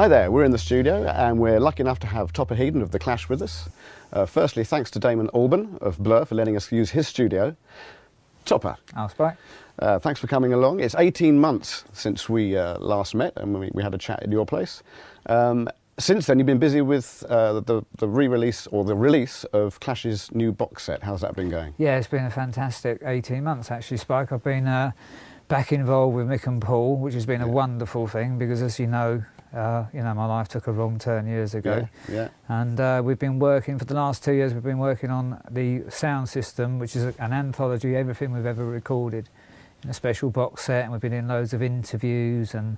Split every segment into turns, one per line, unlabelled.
Hi there, we're in the studio and we're lucky enough to have Topper Headon of The Clash with us. Firstly, thanks to Damon Alban of Blur for letting us use his studio. Topper. Thanks for coming along. It's 18 months since we last met and we had a chat at your place. Since then, you've been busy with the re-release or the release of Clash's new box set. How's that been going?
Yeah, it's been a fantastic 18 months actually, Spike. I've been back involved with Mick and Paul, which has been a wonderful thing because, as you know, my life took a wrong turn years ago. And we've been working, for the last 2 years, we've been working on the sound system, which is an anthology, everything we've ever recorded in a special box set, and we've been in loads of interviews and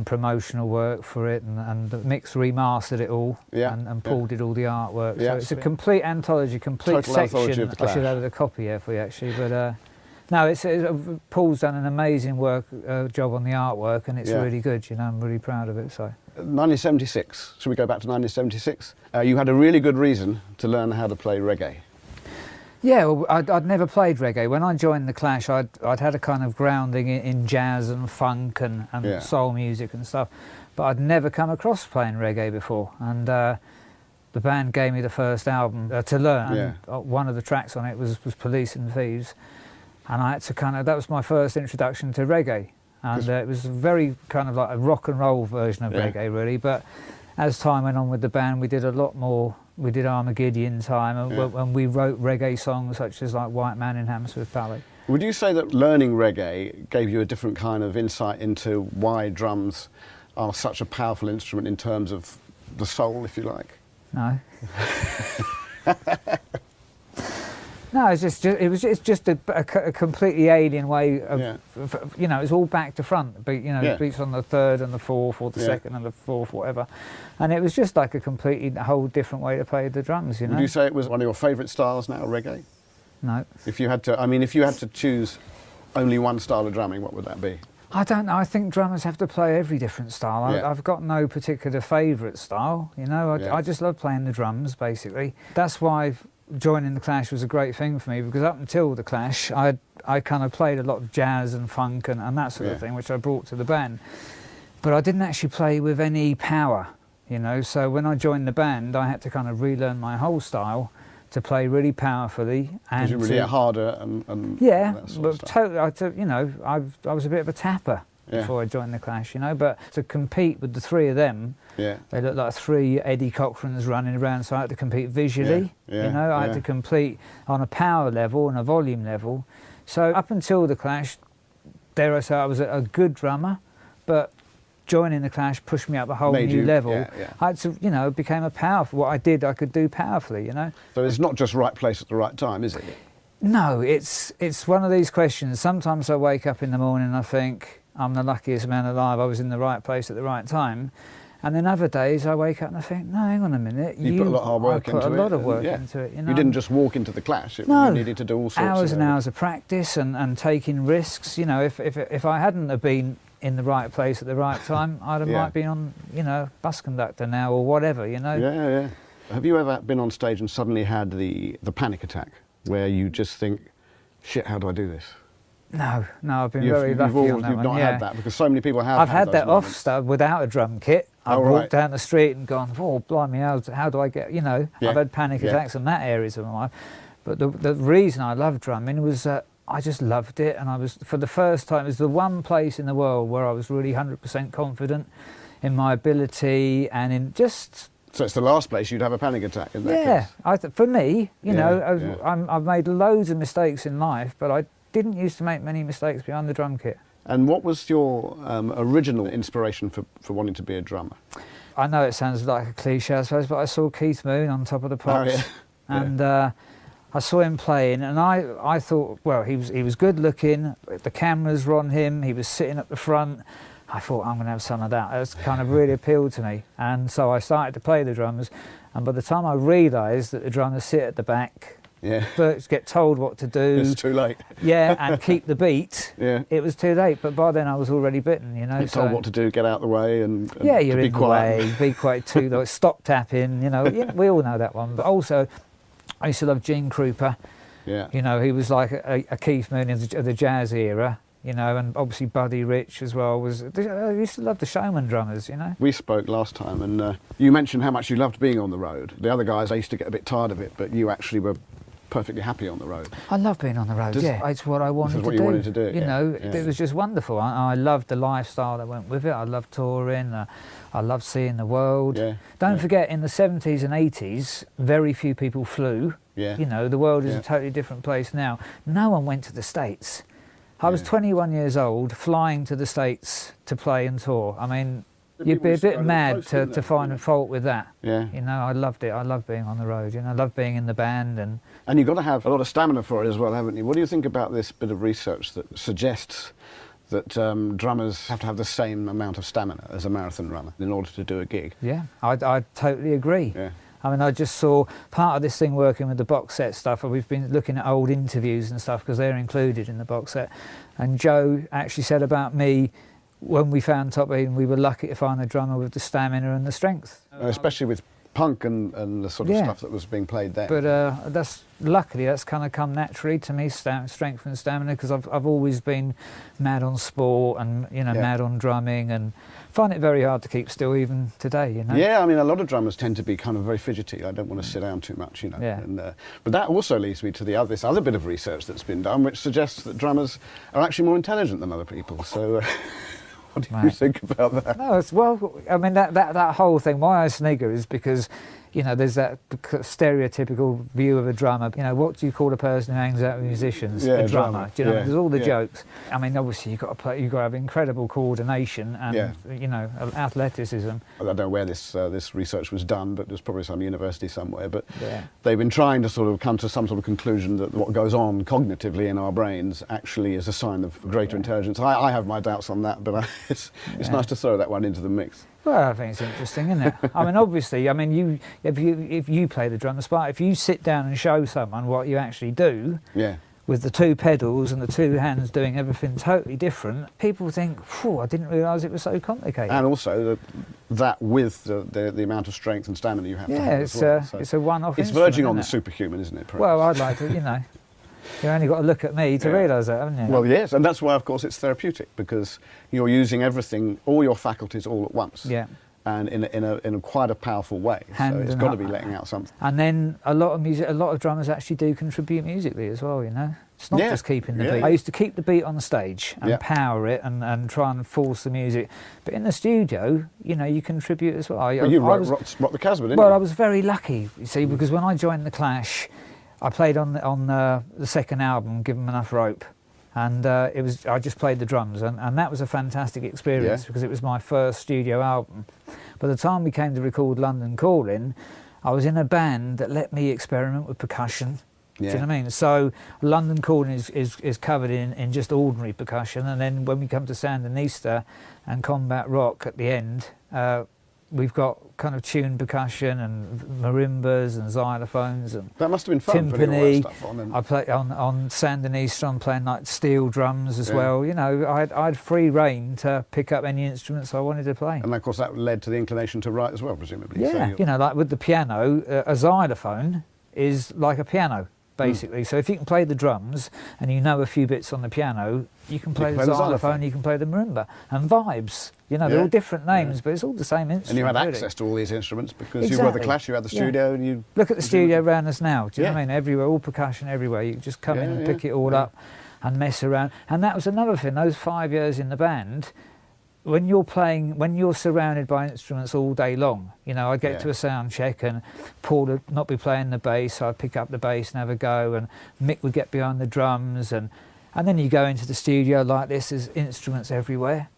promotional work for it, and Mick's remastered it all, and Paul did all the artwork. So it's a complete anthology, complete
Total
section.
anthology of the Clash.
I should have a copy here for you actually, but no, Paul's done an amazing job on the artwork, and it's really good. I'm really proud of it. So
1976. Should we go back to 1976? You had a really good reason to learn how to play reggae.
Yeah, well, I'd never played reggae. When I joined the Clash, I'd had a kind of grounding in jazz and funk and soul music and stuff, but I'd never come across playing reggae before. And the band gave me the first album to learn. And one of the tracks on it was Police and Thieves, and I had to that was my first introduction to reggae. And it was very kind of like a rock and roll version of reggae, really. But as time went on with the band, we did a lot more. We did Armageddon Time, and we wrote reggae songs such as like White Man in Hammersmith Valley.
Would you say that learning reggae gave you a different kind of insight into why drums are such a powerful instrument in terms of the soul, if you like?
No. No, it's just a completely alien way of, it's all back to front, but beats on the third and the fourth, or the second and the fourth, whatever, and it was just like a completely whole different way to play the drums.
Would you say it was one of your favourite styles now, reggae?
No.
If you had to choose only one style of drumming, what would that be?
I don't know. I think drummers have to play every different style. I've got no particular favourite style. I just love playing the drums, basically. That's why joining the Clash was a great thing for me, because up until the Clash I kind of played a lot of jazz and funk and that sort of thing, which I brought to the band, but I didn't actually play with any power, so when I joined the band I had to kind of relearn my whole style to play really powerfully, and
you really harder and
but totally, I was a bit of a tapper before I joined the Clash, but to compete with the three of them, they looked like three Eddie Cochrans running around, so I had to compete visually, I had to compete on a power level and a volume level. So up until the Clash, dare I say, I was a good drummer, but joining the Clash pushed me up a whole new level. I had to, became a powerful, what I did I could do powerfully,
So it's not just right place at the right time, is it?
No, it's one of these questions. Sometimes I wake up in the morning and I think, I'm the luckiest man alive, I was in the right place at the right time. And then other days I wake up and I think, no, hang on a minute.
You put a lot of hard work into it.
I put a lot of work into it.
You didn't just walk into the Clash, you needed to do all sorts of
hours and hours of practice and taking risks. If I hadn't have been in the right place at the right time, I'd have might been on, bus conductor now or whatever,
Have you ever been on stage and suddenly had the panic attack where you just think, shit, how do I do this?
No, I've been very lucky on that one.
You've not had that, because so many people have.
I've had that off stuff without a drum kit. I've walked down the street and gone, oh, blimey, how do I get, I've had panic attacks in that areas of my life. But the reason I loved drumming was I just loved it, and I was, for the first time, it was the one place in the world where I was really 100% confident in my ability and in just...
So it's the last place you'd have a panic attack, in that case?
For me, I've made loads of mistakes in life, but I didn't used to make many mistakes behind the drum kit.
And what was your original inspiration for wanting to be a drummer?
I know it sounds like a cliche, I suppose, but I saw Keith Moon on Top of the Pops, and I saw him playing, and I thought, well, he was good looking, the cameras were on him, he was sitting at the front. I thought, I'm going to have some of that. That's kind of really appealed to me, and so I started to play the drums, and by the time I realised that the drummers sit at the back, first get told what to do.
It's too late.
And keep the beat. It was too late, but by then I was already bitten, You're
told what to do, get out the way, and
you're
be
in
quiet.
The way, be quiet too, like stop tapping, we all know that one. But also, I used to love Gene Krupa. He was like a Keith Moon of the jazz era. you know, and obviously Buddy Rich as well I used to love the showman drummers, you know.
We spoke last time and you mentioned how much you loved being on the road. The other guys, they used to get a bit tired of it, but you actually were perfectly happy on the road.
I love being on the road, yeah. It's what I wanted to do.
This is what you wanted to do,
you know, it was just wonderful. I loved the lifestyle that went with it. I loved touring. I loved seeing the world.
Yeah.
Don't forget, in the 70s and 80s, very few people flew.
Yeah.
You know, the world is a totally different place now. No one went to the States. I was 21 years old, flying to the States to play and tour. I mean, you'd be a bit mad to find a fault with that.
Yeah.
You know, I loved it. I loved being on the road. You know, I loved being in the band.
And you've got to have a lot of stamina for it as well, haven't you? What do you think about this bit of research that suggests that drummers have to have the same amount of stamina as a marathon runner in order to do a gig?
Yeah, I totally agree.
Yeah.
I mean, I just saw part of this thing working with the box set stuff. We've been looking at old interviews and stuff because they're included in the box set. And Joe actually said about me, when we found Topper Headon, we were lucky to find a drummer with the stamina and the strength.
Especially with punk and the sort of stuff that was being played there.
But luckily that's kind of come naturally to me, strength and stamina, because I've always been mad on sport and, you know, mad on drumming, and find it very hard to keep still even today, you know.
Yeah, I mean, a lot of drummers tend to be kind of very fidgety. I don't want to sit down too much, you know.
Yeah.
And, but that also leads me to this other bit of research that's been done, which suggests that drummers are actually more intelligent than other people. So what do you think about that?
No, well, I mean, that whole thing, why I snigger is because, you know, there's that stereotypical view of a drummer. You know, what do you call a person who hangs out with musicians?
Yeah,
a drummer. Do you know?
Yeah.
There's all the jokes. I mean, obviously you've got to have incredible coordination and you know, athleticism.
I don't know where this research was done, but there's probably some university somewhere. But they've been trying to sort of come to some sort of conclusion that what goes on cognitively in our brains actually is a sign of greater intelligence. I have my doubts on that, but it's nice to throw that one into the mix.
Well, I think it's interesting, isn't it? I mean, obviously, I mean, if you play the drummer spot, if you sit down and show someone what you actually do, with the two pedals and the two hands doing everything totally different, people think, "Phew, I didn't realise it was so complicated."
And also that with the amount of strength and stamina you have to have as well.
It's a one-off.
It's verging on the superhuman, isn't it? Perhaps?
Well, I'd like to, you know. You only got to look at me to realise that, haven't you?
Well, yes, and that's why, of course, it's therapeutic, because you're using everything, all your faculties, all at once.
Yeah.
And in a quite a powerful way. So it's got to be letting out something.
And then a lot of drummers actually do contribute musically as well, you know. It's not just keeping the beat. I used to keep the beat on the stage and power it and try and force the music. But in the studio, you know, you contribute as well.
You rock the Casbah, didn't you?
Well, I was very lucky, you see, because when I joined the Clash, I played on the second album, Give 'Em Enough Rope, and I just played the drums, and that was a fantastic experience because it was my first studio album. By the time we came to record London Calling, I was in a band that let me experiment with percussion. Do you know what I mean? So London Calling is covered in just ordinary percussion, and then when we come to Sandinista and Combat Rock at the end, we've got kind of tuned percussion and marimbas and xylophones and
that must have been fun, putting all that stuff on.
I play on Sandinista. I'm playing like steel drums as well. You know, I had free reign to pick up any instruments I wanted to play.
And of course that led to the inclination to write as well, presumably.
Yeah, so you know, like with the piano, a xylophone is like a piano. Basically, so if you can play the drums and you know a few bits on the piano, you can play the xylophone, you can play the marimba, and vibes. You know, they're all different names, but it's all the same instrument.
And you had access to all these instruments because you were the Clash, you had the studio, and you
look at the studio around us now. Do you know what I mean? Everywhere, all percussion everywhere. You just come in and pick it all up and mess around. And that was another thing. Those 5 years in the band. When you're surrounded by instruments all day long, you know, I'd get to a sound check and Paul would not be playing the bass, so I'd pick up the bass and have a go, and Mick would get behind the drums, and then you go into the studio like this, there's instruments everywhere.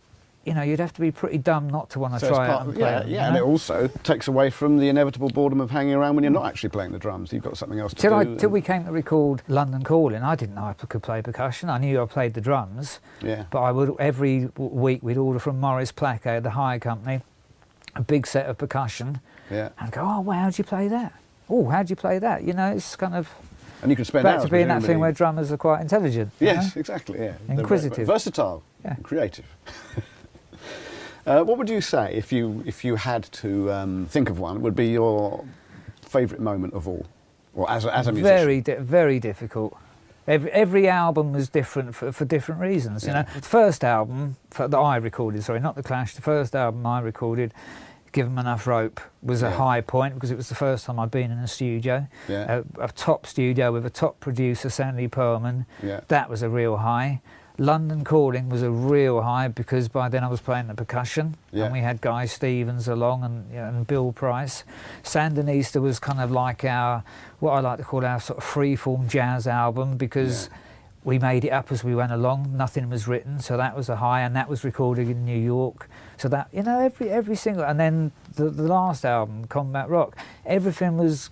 You know, you'd have to be pretty dumb not to want to try out and play them, you know? And
it also takes away from the inevitable boredom of hanging around when you're not actually playing the drums. You've got something else to do.
Till we came to record London Calling, I didn't know I could play percussion. I knew I played the drums, but I would every week we'd order from Morris Placco, the hire company, a big set of percussion, and go, oh wow, how'd you play that? Oh, how'd you play that? You know, it's kind of.
And you can spend
back
hours
to being that thing where drummers are quite intelligent.
Yes, exactly. Yeah,
inquisitive,
versatile, creative. What would you say if you had to think of one? Would be your favourite moment of all, or as a musician?
Very difficult. Every album was different for different reasons. You know, the first album that I recorded, sorry, not the Clash. The first album I recorded, Give 'Em Enough Rope, was a high point because it was the first time I'd been in a studio, a top studio with a top producer, Sandy Perlman. That was a real high. London Calling was a real high because by then I was playing the percussion, and we had Guy Stevens along and Bill Price. Sandinista was kind of like what I like to call our sort of freeform jazz album because we made it up as we went along. Nothing was written, so that was a high, and that was recorded in New York. So that, you know, every single, and then the last album, Combat Rock, everything was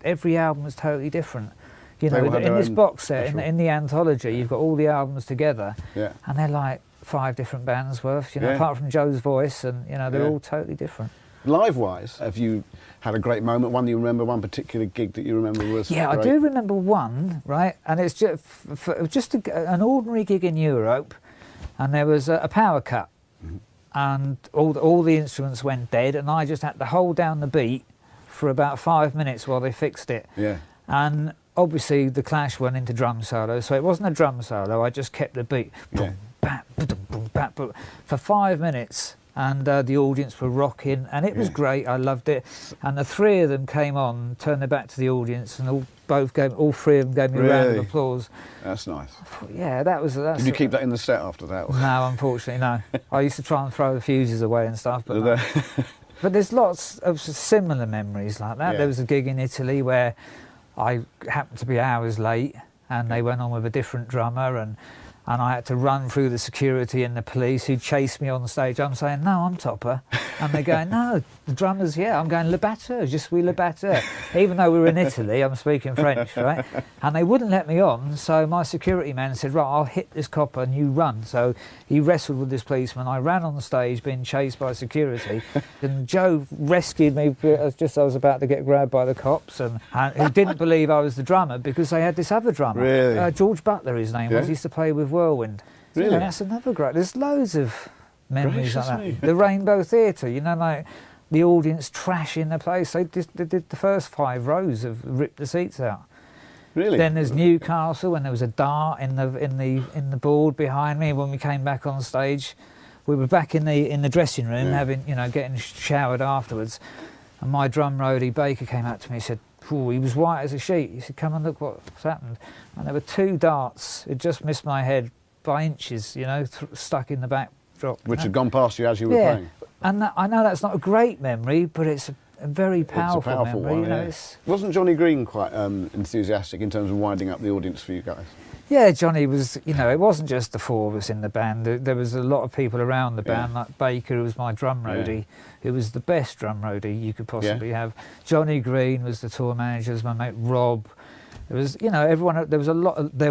every album was totally different. You know, in this box set, in the anthology, you've got all the albums together, and they're like 5 different bands worth, you know, apart from Joe's voice, and, you know, they're all totally different.
Live-wise, have you had a great moment, one you remember, one particular gig that you remember was great?
I do remember one, right, and it's just an ordinary gig in Europe, and there was a power cut, and all the instruments went dead, and I just had to hold down the beat for about 5 minutes while they fixed it. And obviously the Clash went into drum solo, so it wasn't a drum solo, I just kept the beat boom, bap, boom, boom, bap, boom, for 5 minutes, and the audience were rocking, and it was great. I loved it, and the 3 of them came on, turned their back to the audience, and all 3 of them gave me a round of applause.
That's nice.
Yeah, that's
Did you keep that in the set after that?
No, unfortunately, no. I used to try and throw the fuses away and stuff, but no. But there's lots of similar memories like that. There was a gig in Italy where I happened to be hours late, and they went on with a different drummer, and I had to run through the security and the police who chased me on stage. I'm saying, no, I'm Topper. And they're going, no, the drummer's here. I'm going, le batteur, je suis le batteur. Even though we were in Italy, I'm speaking French, right? And they wouldn't let me on, so my security man said, right, I'll hit this copper and you run. So he wrestled with this policeman. I ran on the stage being chased by security, and Joe rescued me just as I was about to get grabbed by the cops, and who didn't believe I was the drummer because they had this other drummer.
Really?
George Butler, his name was. He used to play with Whirlwind.
Really?
You know, that's another great. There's loads of memories like that. The Rainbow Theatre, you know, like the audience trashing the place. They did the first 5 rows of ripped the seats out.
Really?
Then there's Newcastle, when there was a dart in the board behind me. When we came back on stage, we were back in the dressing room getting showered afterwards, and my drum roadie Baker came up to me and said, ooh, he was white as a sheet. He said, come and look what's happened. And there were 2 darts. It just missed my head by inches, you know, stuck in the backdrop.
Which had gone past you as you were playing.
And I know that's not a great memory, but it's a very powerful memory.
One,
you know,
Wasn't Johnny Green quite enthusiastic in terms of winding up the audience for you guys?
Yeah, Johnny was, you know, it wasn't just the 4 of us in the band. There was a lot of people around the band, like Baker, who was my drum roadie, who was the best drum roadie you could possibly have. Johnny Green was the tour manager, my mate Rob. There was, you know, everyone. There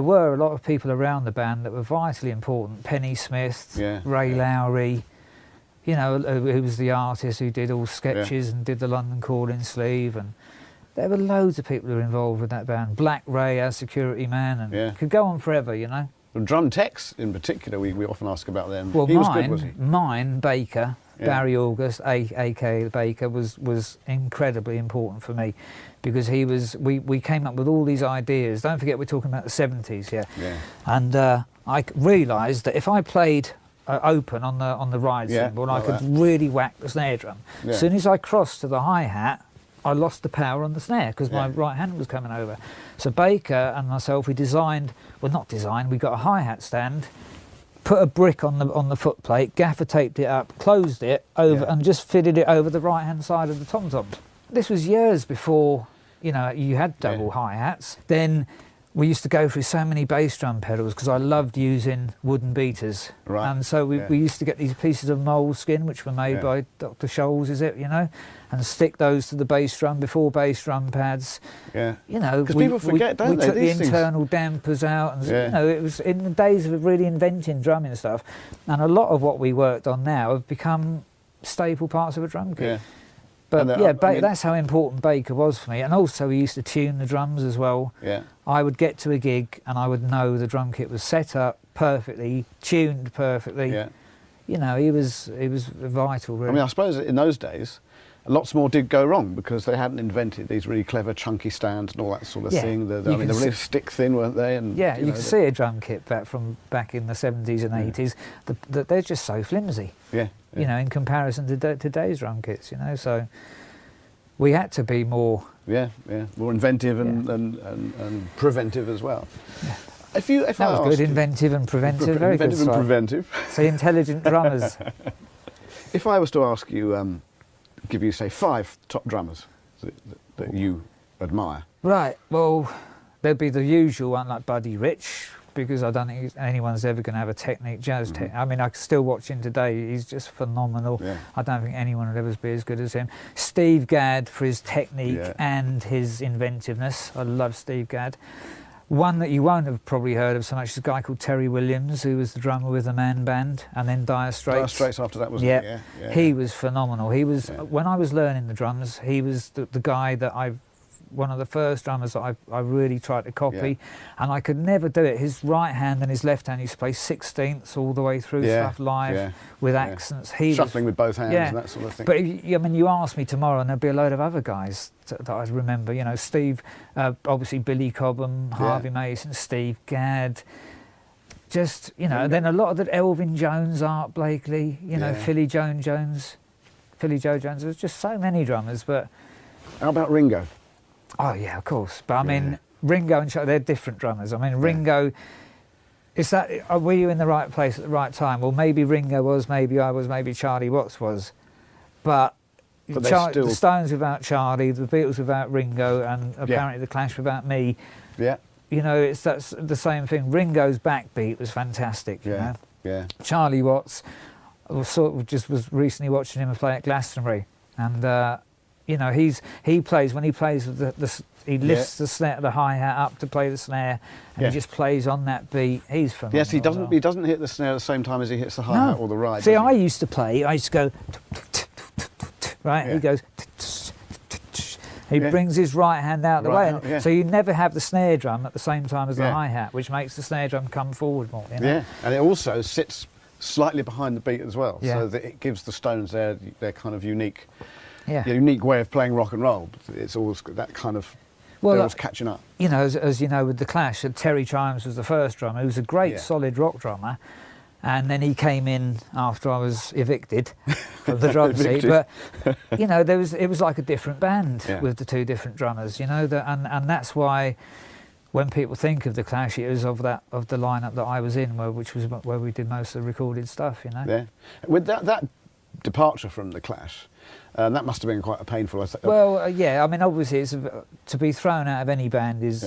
were a lot of people around the band that were vitally important. Penny Smith, Ray Lowry, you know, who was the artist who did all sketches and did the London Calling sleeve, and there were loads of people who were involved with that band. Black Ray, our security man, and could go on forever, you know.
Well, drum techs in particular, we often ask about them.
Well,
he was good, was he?
Mine, Baker, Barry August, aka Baker, was incredibly important for me, because he was. We came up with all these ideas. Don't forget, we're talking about the 70s, and I realised that if I played open on the ride cymbal, I could really whack the snare drum. As soon as I crossed to the hi-hat, I lost the power on the snare because my right hand was coming over. So Baker and myself, we got a hi-hat stand, put a brick on the foot plate, gaffer taped it up, closed it over, and just fitted it over the right-hand side of the tom-toms. This was years before, you know, you had double hi-hats. Then we used to go through so many bass drum pedals because I loved using wooden beaters. Right. And so we used to get these pieces of moleskin, which were made by Dr. Scholes, you know, and stick those to the bass drum before bass drum pads. Yeah. You know,
because people forget, don't they?
We took the internal dampers out, and you know, it was in the days of really inventing drumming stuff. And a lot of what we worked on now have become staple parts of a drum kit. But that's how important Baker was for me. And also he used to tune the drums as well. I would get to a gig and I would know the drum kit was set up perfectly, tuned perfectly. You know, he was vital, really.
I mean, I suppose in those days, lots more did go wrong because they hadn't invented these really clever chunky stands and all that sort of thing. I mean, they were really stick thin, weren't they? And
yeah, you can see a drum kit back in the 70s and 80s. They're just so flimsy.
Yeah.
You know, in comparison to today's drum kits. You know, so we had to be more.
More inventive and preventive as well.
Yeah.
That
was good, inventive and preventive. Very good.
Inventive and preventive.
So intelligent drummers.
If I was to ask you, give you, say, 5 top drummers that you admire.
Right, well, there'd be the usual one like Buddy Rich, because I don't think anyone's ever going to have a technique, I mean, I can still watch him today, he's just phenomenal. Yeah. I don't think anyone would ever be as good as him. Steve Gadd for his technique and his inventiveness. I love Steve Gadd. One that you won't have probably heard of so much is a guy called Terry Williams, who was the drummer with the Man Band, and then Dire Straits. Dire
Straits after that, wasn't it?
Yeah. He was phenomenal. He was when I was learning the drums, he was the guy that one of the first drummers that I really tried to copy, and I could never do it. His right hand and his left hand used to play 16ths all the way through stuff live with accents. He
shuffling with both hands and that sort of thing.
But I mean, you ask me tomorrow, and there'll be a load of other guys that I remember. You know, Steve, obviously Billy Cobham, Harvey Mason, Steve Gadd. Just and then a lot of the Elvin Jones, Art Blakely. You know, Philly Joe Jones. There's just so many drummers. But
how about Ringo?
Oh yeah, of course. But I mean, Ringo and Charlie, they're different drummers. I mean, Ringo, were you in the right place at the right time? Well, maybe Ringo was, maybe I was, maybe Charlie Watts was. But the Stones without Charlie, the Beatles without Ringo, and apparently the Clash without me. Yeah. You know, that's the same thing. Ringo's backbeat was fantastic. You know?
Yeah.
Charlie Watts, was recently watching him play at Glastonbury, and he plays with he lifts the snare, the hi-hat up to play the snare, and he just plays on that beat. He's phenomenal.
Yes, he doesn't hit the snare at the same time as he hits the hi-hat or the ride.
See, I used to go right. He goes. He brings his right hand out the way, so you never have the snare drum at the same time as the hi-hat, which makes the snare drum come forward more. You know? Yeah,
and it also sits slightly behind the beat as well, so that it gives the Stones their kind of unique way of playing rock and roll. It's always that kind of, they're always catching up.
You know, as you know, with the Clash, Terry Chimes was the first drummer. He was a great solid rock drummer, and then he came in after I was evicted from the drum seat. But you know, it was like a different band with the two different drummers. You know, and that's why when people think of the Clash, it was of the lineup that I was in, which was where we did most of the recorded stuff. You know. Yeah.
With that departure from the Clash. That must have been quite a painful.
Well, I mean, obviously, to be thrown out of any band is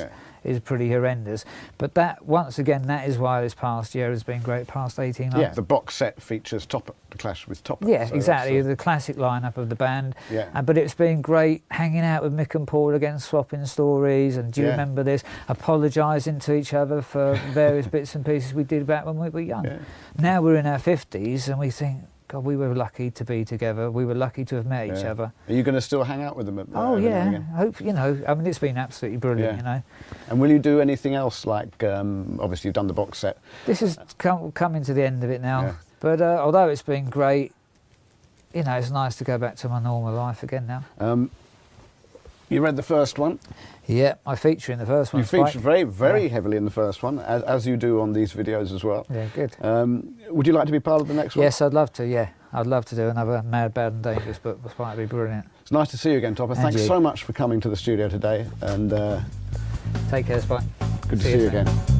pretty horrendous. But that, once again, that is why this past year has been great. Past 18 months.
Yeah, the box set features Topper, the Clash with Topper.
Yeah, so exactly, the classic lineup of the band. Yeah. But it's been great hanging out with Mick and Paul again, swapping stories. And do you remember this? Apologising to each other for various bits and pieces we did back when we were young. Yeah. Now we're in our 50s, and we think, God, we were lucky to be together. We were lucky to have met each other.
Are you going to still hang out with them?
I hope, I mean, it's been absolutely brilliant, you know.
And will you do anything else, like, obviously you've done the box set.
This is coming to the end of it now. Yeah. But although it's been great, you know, it's nice to go back to my normal life again now.
You read the first one?
Yeah, I feature in the first one.
You feature very heavily in the first one, as you do on these videos as well.
Yeah, good.
Would you like to be part of the next one?
Yes, I'd love to, yeah. I'd love to do another Mad, Bad and Dangerous, but it might be brilliant.
It's nice to see you again, Topper. Thanks so much for coming to the studio today. And
take care, Spike.
Good to see you again.